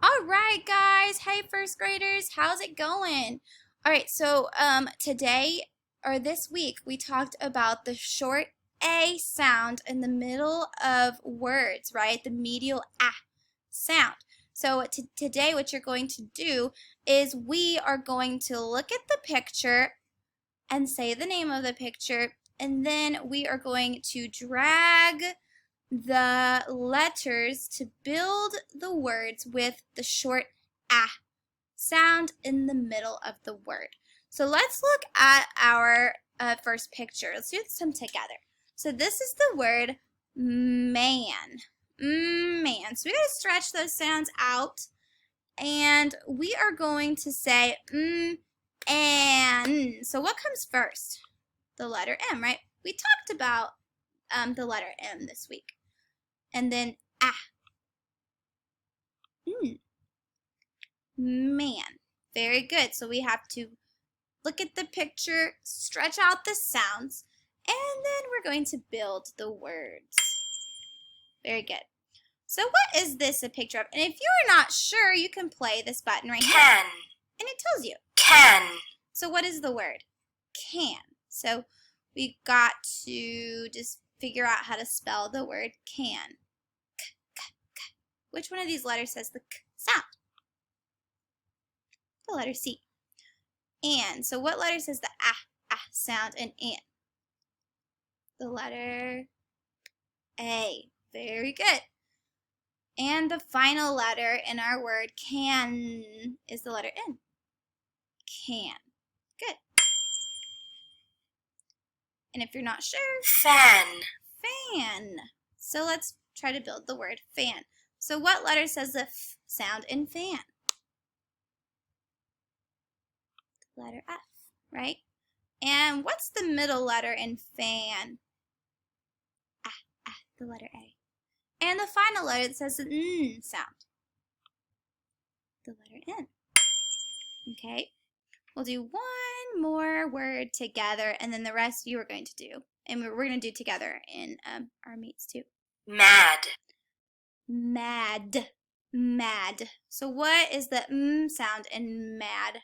All right, guys. Hey, first graders. How's it going? All right, so today or this week we talked about the short A sound in the middle of words, right? The medial ah sound. So today what you're going to do is we are going to look at the picture and say the name of the picture, and then we are going to drag the letters to build the words with the short ah sound in the middle of the word. So let's look at our first picture. Let's do some together. So this is the word man. Man. So we got to stretch those sounds out, and we are going to say and. So what comes first? The letter M, right? We talked about the letter M this week. And then ah. Man. Very good. So we have to look at the picture, stretch out the sounds, and then we're going to build the words. Very good. So what is this a picture of? And if you're not sure, you can play this button right here. Can. And it tells you. Can. So what is the word? Can. So we got to just figure out how to spell the word can. Which one of these letters has the k sound? The letter C. And. So what letter says the ah sound in and? The letter A. Very good. And the final letter in our word can is the letter N. Can. Good. And if you're not sure, fan. Fan. So let's try to build the word fan. So what letter says the f sound in fan? The letter F, right? And what's the middle letter in fan? The letter A. And the final letter that says the N sound? The letter N. Okay? We'll do one more word together, and then the rest you are going to do. And we're going to do together in our meets too. Mad. Mad. Mad. So what is the M sound in mad?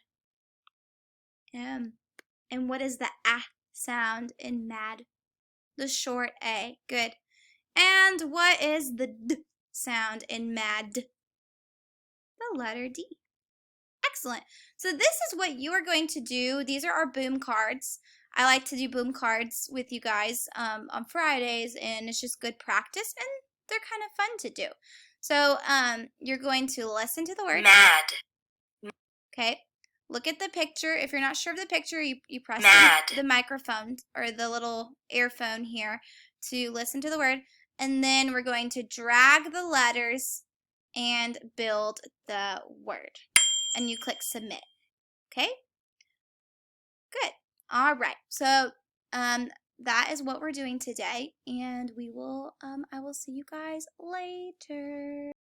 M. And what is the ah sound in mad? The short A. Good. And what is the D sound in mad? The letter D. Excellent. So this is what you are going to do. These are our boom cards. I like to do boom cards with you guys on Fridays, and it's just good practice, and they're kind of fun to do. So you're going to listen to the word. Mad. Okay. Look at the picture. If you're not sure of the picture, you press the microphone or the little earphone here to listen to the word. And then we're going to drag the letters and build the word. And you click submit. Okay? Good. All right. So that is what we're doing today, and I will see you guys later.